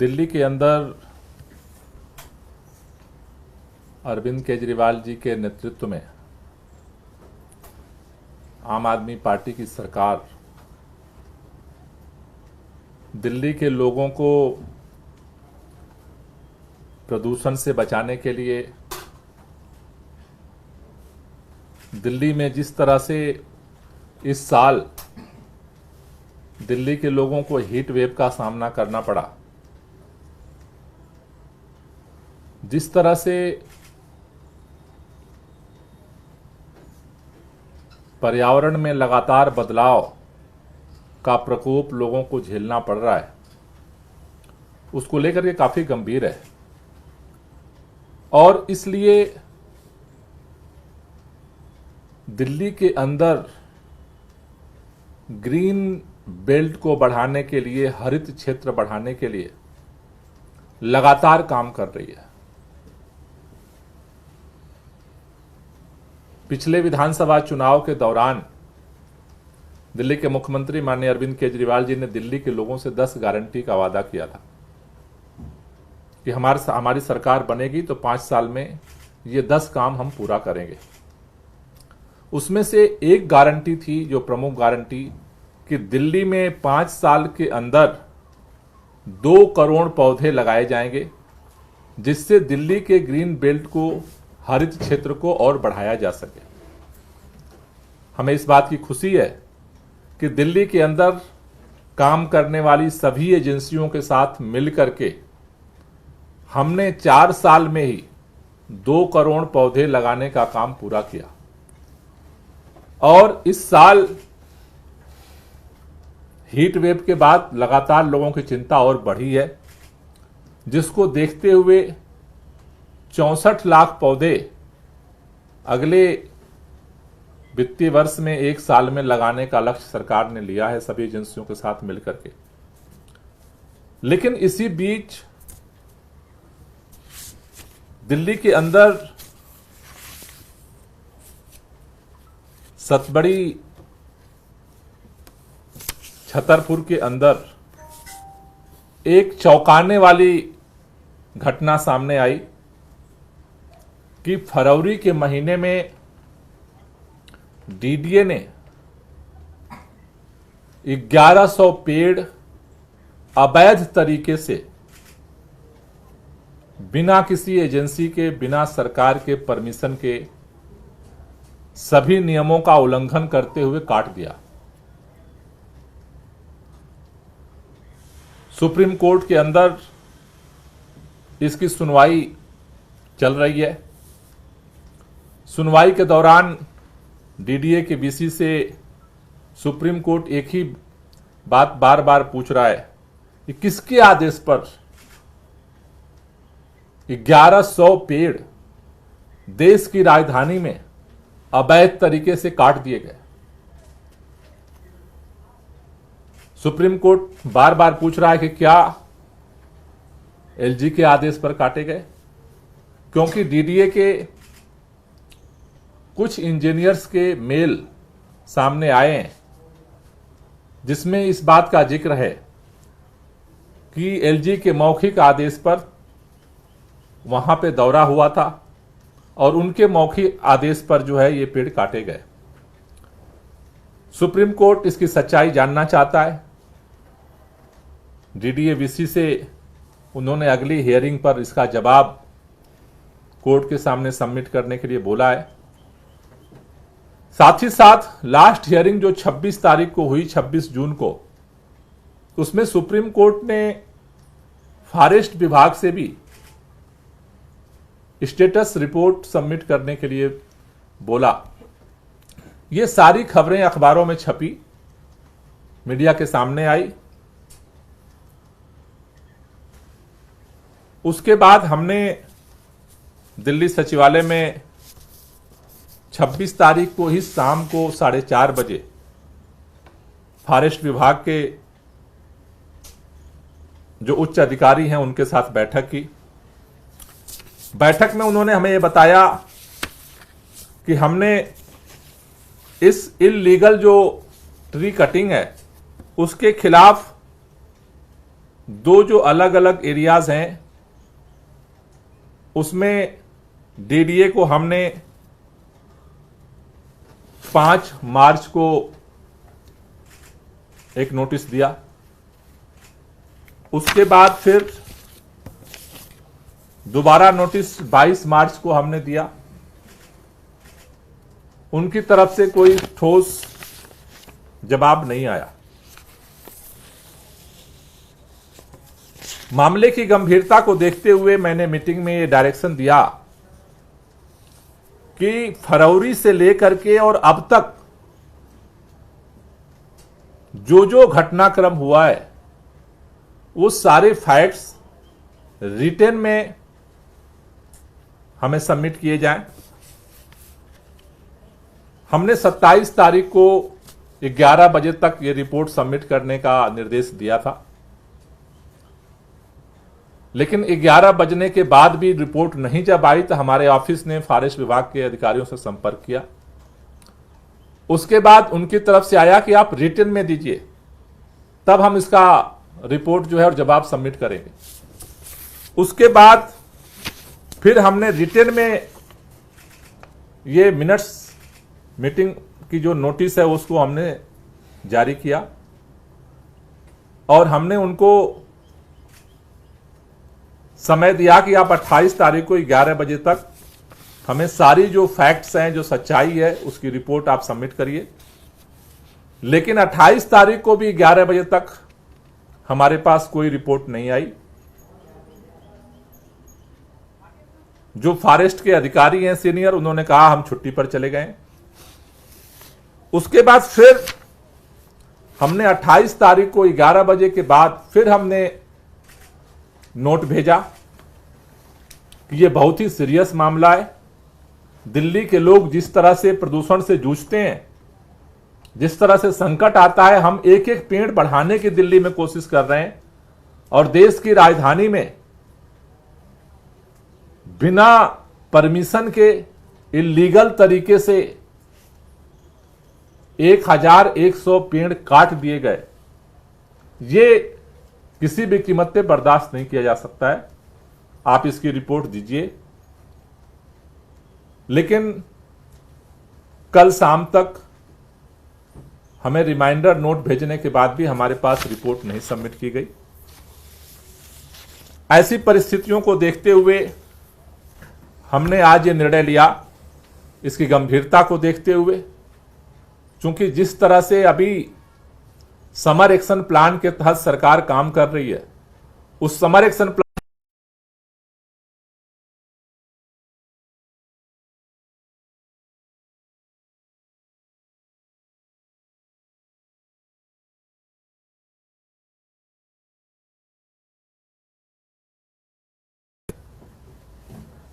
दिल्ली के अंदर अरविंद केजरीवाल जी के नेतृत्व में आम आदमी पार्टी की सरकार दिल्ली के लोगों को प्रदूषण से बचाने के लिए दिल्ली में जिस तरह से इस साल दिल्ली के लोगों को हीट वेव का सामना करना पड़ा, जिस तरह से पर्यावरण में लगातार बदलाव का प्रकोप लोगों को झेलना पड़ रहा है, उसको लेकर के काफी गंभीर है। और इसलिए दिल्ली के अंदर ग्रीन बेल्ट को बढ़ाने के लिए, हरित क्षेत्र बढ़ाने के लिए लगातार काम कर रही है। पिछले विधानसभा चुनाव के दौरान दिल्ली के मुख्यमंत्री माननीय अरविंद केजरीवाल जी ने दिल्ली के लोगों से 10 गारंटी का वादा किया था कि हमारी सरकार बनेगी तो 5 साल में ये 10 काम हम पूरा करेंगे। उसमें से एक गारंटी थी, जो प्रमुख गारंटी, कि दिल्ली में 5 साल के अंदर 2 करोड़ पौधे लगाए जाएंगे, जिससे दिल्ली के ग्रीन बेल्ट को, हरित क्षेत्र को और बढ़ाया जा सके। हमें इस बात की खुशी है कि दिल्ली के अंदर काम करने वाली सभी एजेंसियों के साथ मिलकर के हमने 4 साल में ही 2 करोड़ पौधे लगाने का काम पूरा किया। और इस साल हीट वेव के बाद लगातार लोगों की चिंता और बढ़ी है, जिसको देखते हुए 64 लाख पौधे अगले वित्तीय वर्ष में 1 साल में लगाने का लक्ष्य सरकार ने लिया है, सभी एजेंसियों के साथ मिलकर के। लेकिन इसी बीच दिल्ली के अंदर सतबड़ी, छतरपुर के अंदर एक चौंकाने वाली घटना सामने आई कि फरवरी के महीने में डीडीए ने 1100 पेड़ अवैध तरीके से, बिना किसी एजेंसी के, बिना सरकार के परमिशन के, सभी नियमों का उल्लंघन करते हुए काट दिया। सुप्रीम कोर्ट के अंदर इसकी सुनवाई चल रही है। सुनवाई के दौरान डीडीए के वीसी से सुप्रीम कोर्ट एक ही बात बार बार पूछ रहा है कि किसके आदेश पर 1100 पेड़ देश की राजधानी में अवैध तरीके से काट दिए गए। सुप्रीम कोर्ट बार बार पूछ रहा है कि क्या एलजी के आदेश पर काटे गए, क्योंकि डीडीए के कुछ इंजीनियर्स के मेल सामने आए हैं, जिसमें इस बात का जिक्र है कि एलजी के मौखिक आदेश पर वहां पे दौरा हुआ था और उनके मौखिक आदेश पर जो है ये पेड़ काटे गए। सुप्रीम कोर्ट इसकी सच्चाई जानना चाहता है। डीडीए वीसी से उन्होंने अगली हियरिंग पर इसका जवाब कोर्ट के सामने सबमिट करने के लिए बोला है। साथ ही साथ लास्ट हियरिंग जो 26 तारीख को हुई, 26 जून को, उसमें सुप्रीम कोर्ट ने फॉरेस्ट विभाग से भी स्टेटस रिपोर्ट सबमिट करने के लिए बोला। ये सारी खबरें अखबारों में छपी, मीडिया के सामने आई। उसके बाद हमने दिल्ली सचिवालय में 26 तारीख को ही शाम को 4:30 बजे फॉरेस्ट विभाग के जो उच्च अधिकारी हैं उनके साथ बैठक की। बैठक में उन्होंने हमें यह बताया कि हमने इस इल्लीगल जो ट्री कटिंग है उसके खिलाफ दो जो अलग अलग एरियाज हैं उसमें डीडीए को हमने 5 मार्च को एक नोटिस दिया। उसके बाद फिर दोबारा नोटिस 22 मार्च को हमने दिया। उनकी तरफ से कोई ठोस जवाब नहीं आया। मामले की गंभीरता को देखते हुए मैंने मीटिंग में ये डायरेक्शन दिया कि फरवरी से लेकर के और अब तक जो जो घटनाक्रम हुआ है वो सारे फैक्ट्स रिटेन में हमें सबमिट किए जाएं। हमने 27 तारीख को 11 बजे तक ये रिपोर्ट सबमिट करने का निर्देश दिया था, लेकिन 11 बजने के बाद भी रिपोर्ट नहीं जब आई तो हमारे ऑफिस ने फॉरेस्ट विभाग के अधिकारियों से संपर्क किया। उसके बाद उनकी तरफ से आया कि आप रिटन में दीजिए, तब हम इसका रिपोर्ट जो है और जवाब सबमिट करेंगे। उसके बाद फिर हमने रिटन में ये मिनट्स मीटिंग की जो नोटिस है उसको हमने जारी किया और हमने उनको समय दिया कि आप 28 तारीख को 11 बजे तक हमें सारी जो फैक्ट्स हैं, जो सच्चाई है, उसकी रिपोर्ट आप सबमिट करिए। लेकिन 28 तारीख को भी 11 बजे तक हमारे पास कोई रिपोर्ट नहीं आई। जो फॉरेस्ट के अधिकारी हैं सीनियर, उन्होंने कहा हम छुट्टी पर चले गए। उसके बाद फिर हमने 28 तारीख को 11 बजे के बाद फिर हमने नोट भेजा कि ये बहुत ही सीरियस मामला है। दिल्ली के लोग जिस तरह से प्रदूषण से जूझते हैं, जिस तरह से संकट आता है, हम एक एक पेड़ बढ़ाने की दिल्ली में कोशिश कर रहे हैं और देश की राजधानी में बिना परमिशन के इलीगल तरीके से 1100 पेड़ काट दिए गए। ये किसी भी कीमत पे बर्दाश्त नहीं किया जा सकता है। आप इसकी रिपोर्ट दीजिए। लेकिन कल शाम तक हमें रिमाइंडर नोट भेजने के बाद भी हमारे पास रिपोर्ट नहीं सबमिट की गई। ऐसी परिस्थितियों को देखते हुए हमने आज ये निर्णय लिया, इसकी गंभीरता को देखते हुए, क्योंकि जिस तरह से अभी समर एक्शन प्लान के तहत सरकार काम कर रही है, उस समर एक्शन प्लान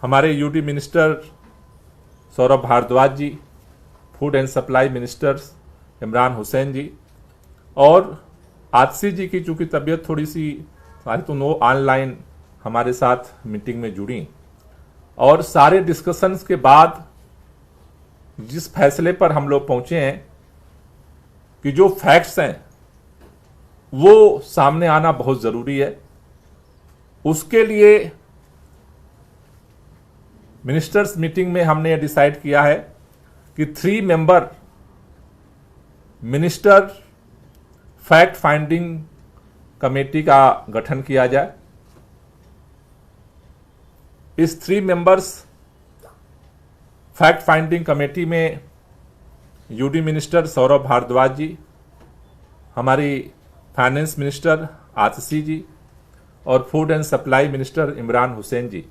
हमारे UD minister Saurabh Bhardwaj ji, food and supply ministers Imran Hussain ji और आतिशी जी की चूंकि तबीयत थोड़ी सी सारी, तो वो ऑनलाइन हमारे साथ मीटिंग में जुड़ी और सारे डिस्कशंस के बाद जिस फैसले पर हम लोग पहुंचे हैं कि जो फैक्ट्स हैं वो सामने आना बहुत जरूरी है। उसके लिए मिनिस्टर्स मीटिंग में हमने ये डिसाइड किया है कि 3 member minister fact finding committee का गठन किया जाए। इस 3 मेंबर्स फैक्ट फाइंडिंग कमेटी में यूडी मिनिस्टर सौरभ भारद्वाज जी, हमारी फाइनेंस मिनिस्टर आतिशी जी और food and supply minister Imran Hussain ji,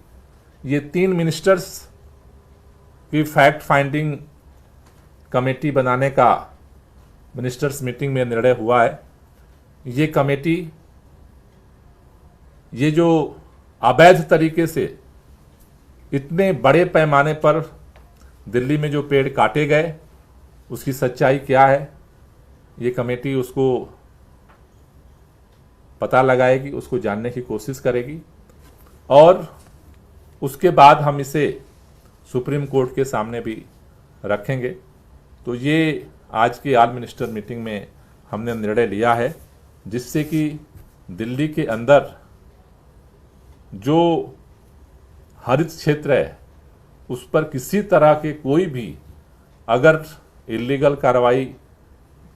ये 3 मिनिस्टर्स की फैक्ट फाइंडिंग कमेटी बनाने का मिनिस्टर्स मीटिंग में निर्णय हुआ है। ये कमेटी ये जो अवैध तरीके से इतने बड़े पैमाने पर दिल्ली में जो पेड़ काटे गए, उसकी सच्चाई क्या है, ये कमेटी उसको पता लगाएगी, उसको जानने की कोशिश करेगी और उसके बाद हम इसे सुप्रीम कोर्ट के सामने भी रखेंगे। तो ये आज की ऑल मिनिस्टर मीटिंग में हमने निर्णय लिया है, जिससे कि दिल्ली के अंदर जो हरित क्षेत्र है उस पर किसी तरह के कोई भी अगर इलीगल कार्रवाई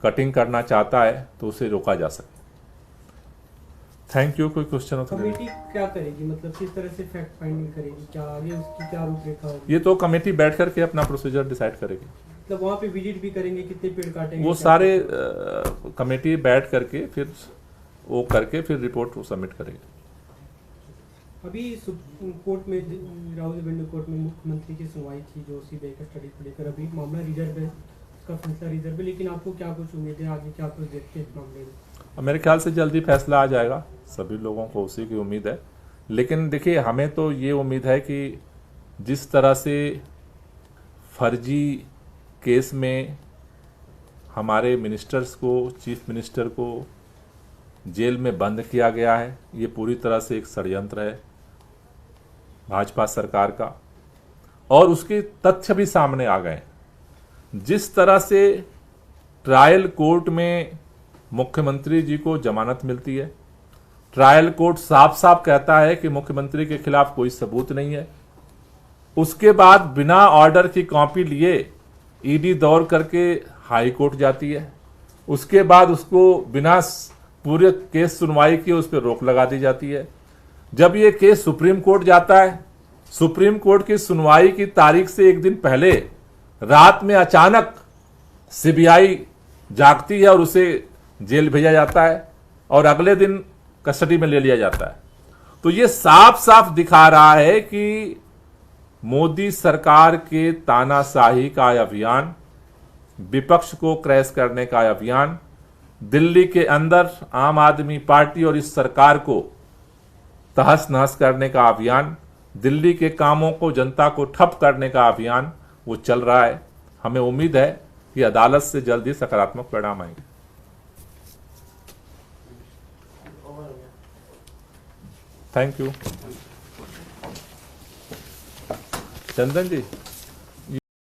कटिंग करना चाहता है तो उसे रोका जा सकता है। Thank you. कोई क्वेश्चन हो तो कमेटी क्या करेगी, मतलब किस तरह से फैक्ट फाइंडिंग करेगी, क्या आगे उसकी क्या रूपरेखा होगी? ये तो कमेटी बैठ करके अपना प्रोसीजर डिसाइड करेगी। मतलब वहाँ पे विजिट भी करेंगे, कितने पेड़ काटेंगे, वो क्या सारे करेंगे? कमेटी बैठ करके फिर वो करके फिर रिपोर्ट वो सबमिट करेगी। अभी कोर्ट में राहुल गांधी कोर्ट में मुख्यमंत्री की सुनवाई थी जो सीबीआई का स्टडी को लेकर, अभी मामला रिजर्व है, उसका फैसला रिजर्व है, लेकिन आपको क्या कुछ उम्मीद है आगे, क्या कुछ देखते हैं इस मामले में? मेरे ख्याल से जल्दी फैसला आ जाएगा, सभी लोगों को उसी की उम्मीद है। लेकिन देखिए, हमें तो ये उम्मीद है कि जिस तरह से फर्जी केस में हमारे मिनिस्टर्स को, चीफ मिनिस्टर को जेल में बंद किया गया है, ये पूरी तरह से एक षड्यंत्र है भाजपा सरकार का, और उसके तथ्य भी सामने आ गए। जिस तरह से ट्रायल कोर्ट में मुख्यमंत्री जी को जमानत मिलती है, ट्रायल कोर्ट साफ साफ कहता है कि मुख्यमंत्री के खिलाफ कोई सबूत नहीं है, उसके बाद बिना ऑर्डर की कॉपी लिए ईडी दौड़ करके हाई कोर्ट जाती है, उसके बाद उसको बिना पूरे केस सुनवाई किए उस पर रोक लगा दी जाती है। जब ये केस सुप्रीम कोर्ट जाता है, सुप्रीम कोर्ट की सुनवाई की तारीख से एक दिन पहले रात में अचानक सीबीआई जागती है और उसे जेल भेजा जाता है और अगले दिन कस्टडी में ले लिया जाता है। तो ये साफ साफ दिखा रहा है कि मोदी सरकार के तानाशाही का अभियान, विपक्ष को क्रैश करने का अभियान, दिल्ली के अंदर आम आदमी पार्टी और इस सरकार को तहस नहस करने का अभियान, दिल्ली के कामों को, जनता को ठप करने का अभियान वो चल रहा है। हमें उम्मीद है कि अदालत से जल्द ही सकारात्मक परिणाम आएंगे। Thank you. चंदन जी।